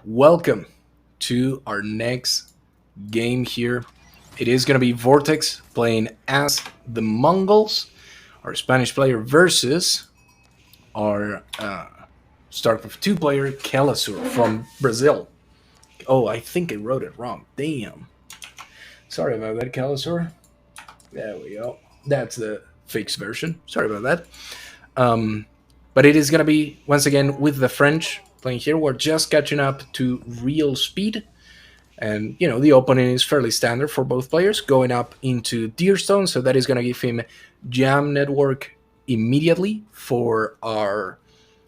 Welcome to our next game here. It is going to be VortiX playing as the Mongols, our Spanish player, versus our StarCraft 2 player, Kelazhur from Brazil. Oh, I think I wrote it wrong. Damn. Sorry about that, Kelazhur. There we go. That's the fixed version. Sorry about that. Um, but it is going to be, once again, with the French playing here. We're just catching up to real speed. And, the opening is fairly standard for both players, going up into Deerstone. So that is going to give him jam network immediately for our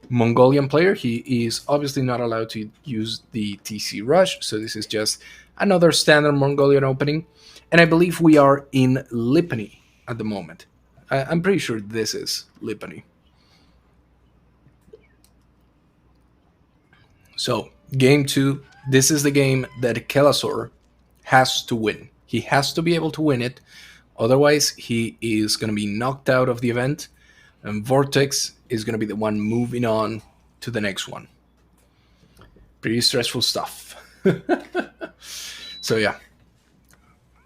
Mongolian player. He is obviously not allowed to use the TC Rush. So this is just another standard Mongolian opening. And I believe we are in Lipany at the moment. I'm pretty sure this is Lipany. So, game two, this is the game that Kelazhur has to win. He has to be able to win it. Otherwise, he is going to be knocked out of the event. And VortiX is going to be the one moving on to the next one. Pretty stressful stuff. So, yeah.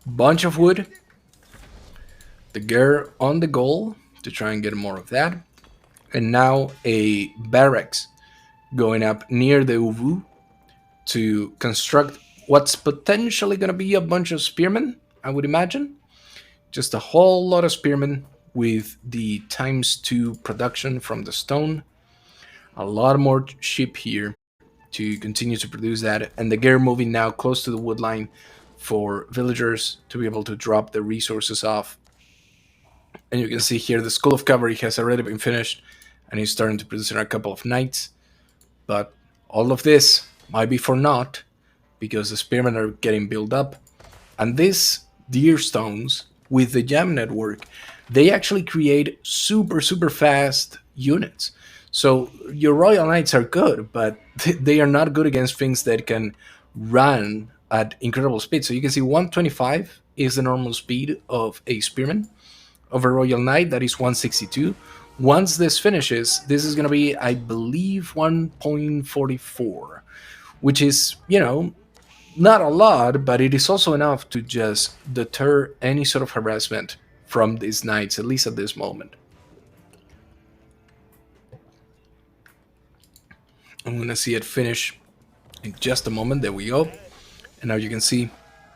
Bunch of wood. The gear on the goal to try and get more of that. And now a barracks going up near the Uvu to construct what's potentially going to be a bunch of spearmen, I would imagine. Just a whole lot of spearmen with the ×2 production from the stone. A lot more sheep here to continue to produce that. And the gear moving now close to the wood line for villagers to be able to drop the resources off. And you can see here the School of Cavalry has already been finished and he's starting to produce in a couple of knights. But all of this might be for naught because the spearmen are getting built up. And these deer stones with the jam network, they actually create super fast units. So your Royal Knights are good, but they are not good against things that can run at incredible speed. So you can see 125 is the normal speed of a spearman. Of a Royal Knight, that is 162. Once this finishes, this is going to be, I believe, 1.44, which is, not a lot, but it is also enough to just deter any sort of harassment from these knights, at least at this moment. I'm going to see it finish in just a moment. There we go. And now you can see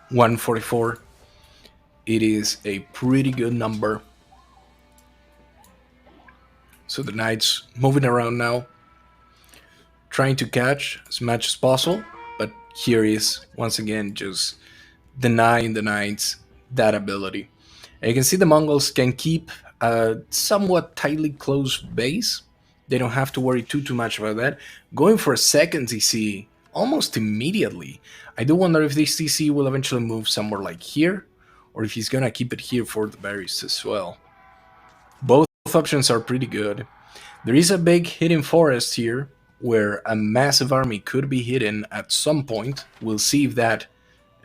144. It is a pretty good number. So the knights moving around now, trying to catch as much as possible, but here is once again just denying the knights that ability. And you can see the Mongols can keep a somewhat tightly closed base. They don't have to worry too much about that. Going for a second TC almost immediately. I do wonder if this TC will eventually move somewhere like here, or if he's gonna keep it here for the berries as well. Both options are pretty good. There is a big hidden forest here where a massive army could be hidden at some point. We'll see if that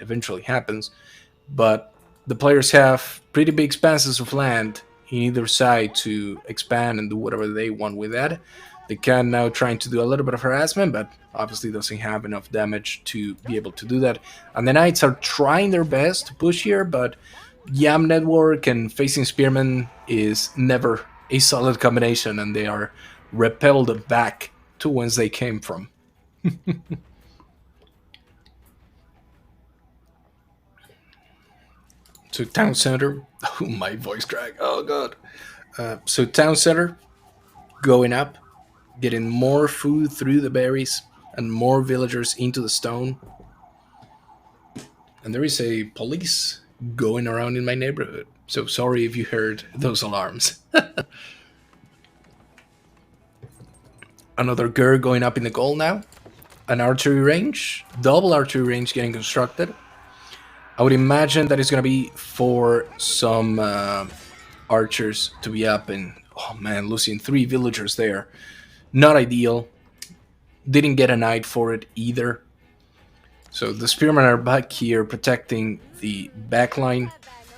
eventually happens. But the players have pretty big expanses of land in either side to expand and do whatever they want with that. The Khan now trying to do a little bit of harassment, but obviously doesn't have enough damage to be able to do that. And the Knights are trying their best to push here, but Yam Network and facing Spearmen is never a solid combination, and they are repelled back to whence they came from. So town center, oh, my voice crack, oh god. So town center going up, getting more food through the berries and more villagers into the stone. And there is a police going around in my neighborhood. So sorry if you heard those alarms. Another girl going up in the goal now. An archery range, double archery range getting constructed. I would imagine that it's going to be for some archers to be up. And oh man, losing 3 villagers there. Not ideal. Didn't get a knight for it either. So the spearmen are back here protecting the backline,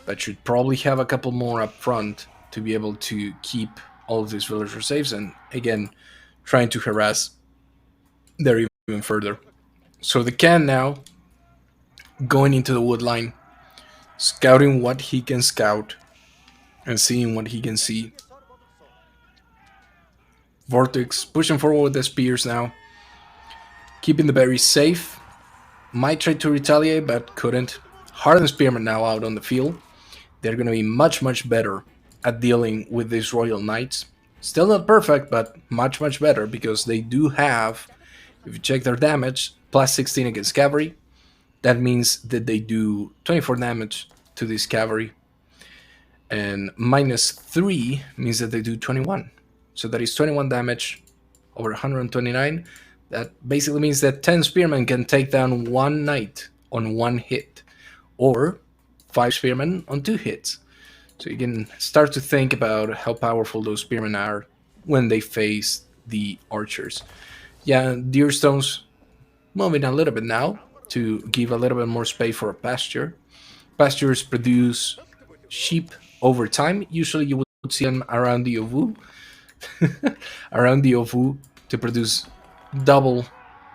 but should probably have a couple more up front to be able to keep all of these villagers safe. And again, trying to harass there even further. So the can now going into the wood line, scouting what he can scout and seeing what he can see. VortiX pushing forward with the spears now, keeping the berries safe. Might try to retaliate, but couldn't. Hardened Spearmen now out on the field. They're going to be much, much better at dealing with these Royal Knights. Still not perfect, but much, much better because they do have, if you check their damage, plus 16 against cavalry. That means that they do 24 damage to this cavalry. And minus 3 means that they do 21. So that is 21 damage over 129. That basically means that 10 spearmen can take down one knight on one hit, or 5 spearmen on 2 hits. So you can start to think about how powerful those spearmen are when they face the archers. Yeah, deer stones moving a little bit now to give a little bit more space for a pasture. Pastures produce sheep over time. Usually you would see them around the Ovu, around the Ovu to produce double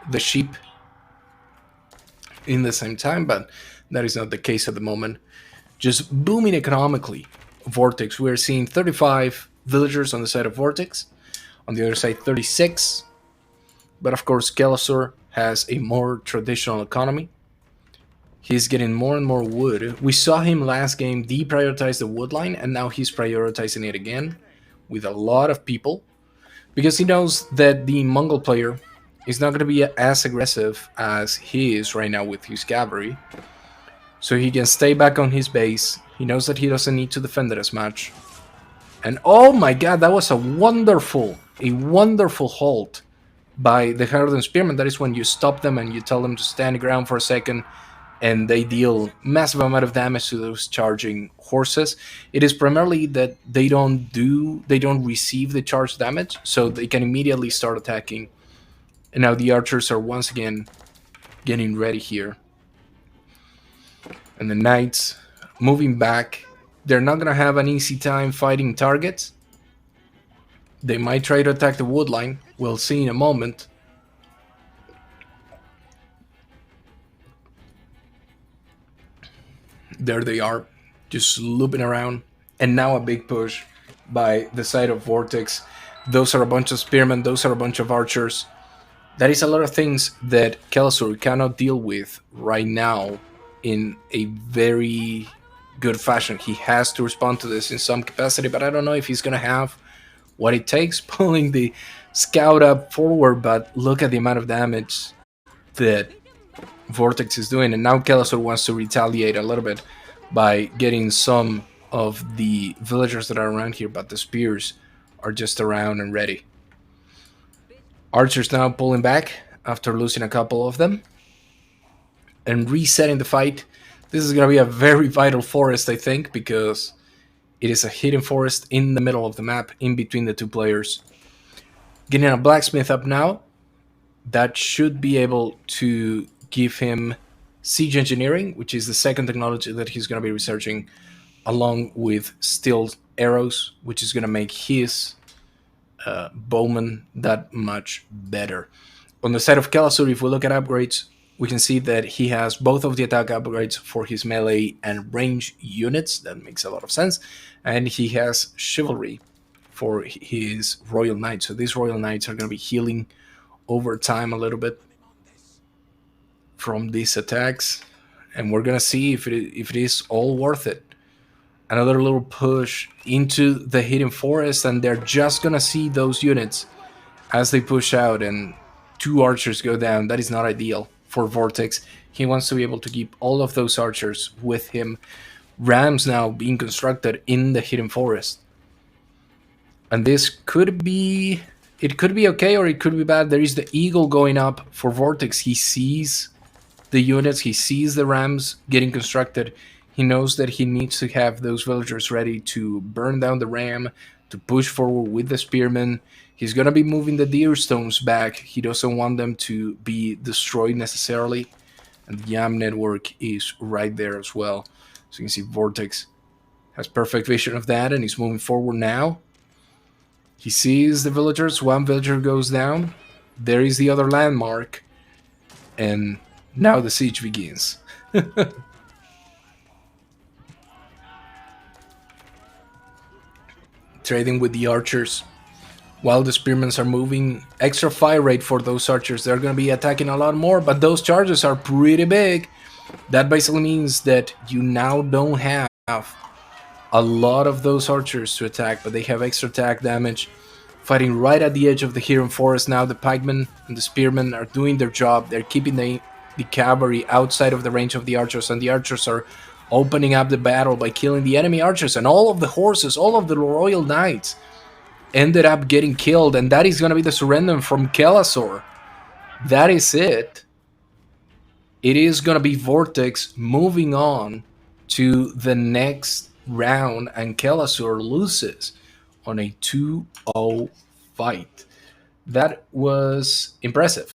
the sheep in the same time, but that is not the case at the moment. Just booming economically. VortiX, we're seeing 35 villagers on the side of VortiX, on the other side 36, but of course Kelazhur has a more traditional economy. He's getting more and more wood. We saw him last game deprioritize the wood line, and now he's prioritizing it again with a lot of people, because he knows that the Mongol player is not going to be as aggressive as he is right now with his cavalry. So he can stay back on his base. He knows that he doesn't need to defend it as much. And oh my god, that was a wonderful halt by the Hardened Spearmen. That is when you stop them and you tell them to stand ground for a second, and they deal massive amount of damage to those charging horses. It is primarily that they don't receive the charge damage, so they can immediately start attacking. And now the archers are once again getting ready here. And the knights moving back. They're not going to have an easy time fighting targets. They might try to attack the wood line. We'll see in a moment. There they are, just looping around. And now a big push by the side of VortiX. Those are a bunch of spearmen. Those are a bunch of archers. That is a lot of things that Kelazhur cannot deal with right now in a very good fashion. He has to respond to this in some capacity, but I don't know if he's going to have what it takes pulling the scout up forward. But look at the amount of damage that VortiX is doing, and now Kelazhur wants to retaliate a little bit by getting some of the villagers that are around here, but the spears are just around and ready. Archers now pulling back after losing a couple of them and resetting the fight. This is going to be a very vital forest, I think, because it is a hidden forest in the middle of the map in between the two players. Getting a blacksmith up now. That should be able to give him siege engineering, which is the second technology that he's going to be researching, along with steel arrows, which is going to make his bowman that much better. On the side of Kelazhur, if we look at upgrades, we can see that he has both of the attack upgrades for his melee and range units. That makes a lot of sense. And he has chivalry for his royal knights. So these royal knights are going to be healing over time a little bit from these attacks, and we're gonna see if it is all worth it. Another little push into the hidden forest, and they're just gonna see those units as they push out, and 2 archers go down. That is not ideal for VortiX. He wants to be able to keep all of those archers with him. Rams now being constructed in the hidden forest, and this could be okay or it could be bad. There is the eagle going up for VortiX. He sees the units, he sees the rams getting constructed. He knows that he needs to have those villagers ready to burn down the ram, to push forward with the spearmen. He's going to be moving the deer stones back. He doesn't want them to be destroyed necessarily. And the YAM network is right there as well. So you can see VortiX has perfect vision of that, and he's moving forward now. He sees the villagers. One villager goes down. There is the other landmark. And now the siege begins. Trading with the archers. While the spearmen are moving, extra fire rate for those archers. They're going to be attacking a lot more, but those charges are pretty big. That basically means that you now don't have a lot of those archers to attack, but they have extra attack damage. Fighting right at the edge of the Huron Forest now, the pikemen and the spearmen are doing their job. They're keeping the cavalry outside of the range of the archers, and the archers are opening up the battle by killing the enemy archers, and all of the horses, all of the royal knights ended up getting killed, and that is going to be the surrender from Kelazhur. That is it. It is going to be VortiX moving on to the next round, and Kelazhur loses on a 2-0 fight. That was impressive.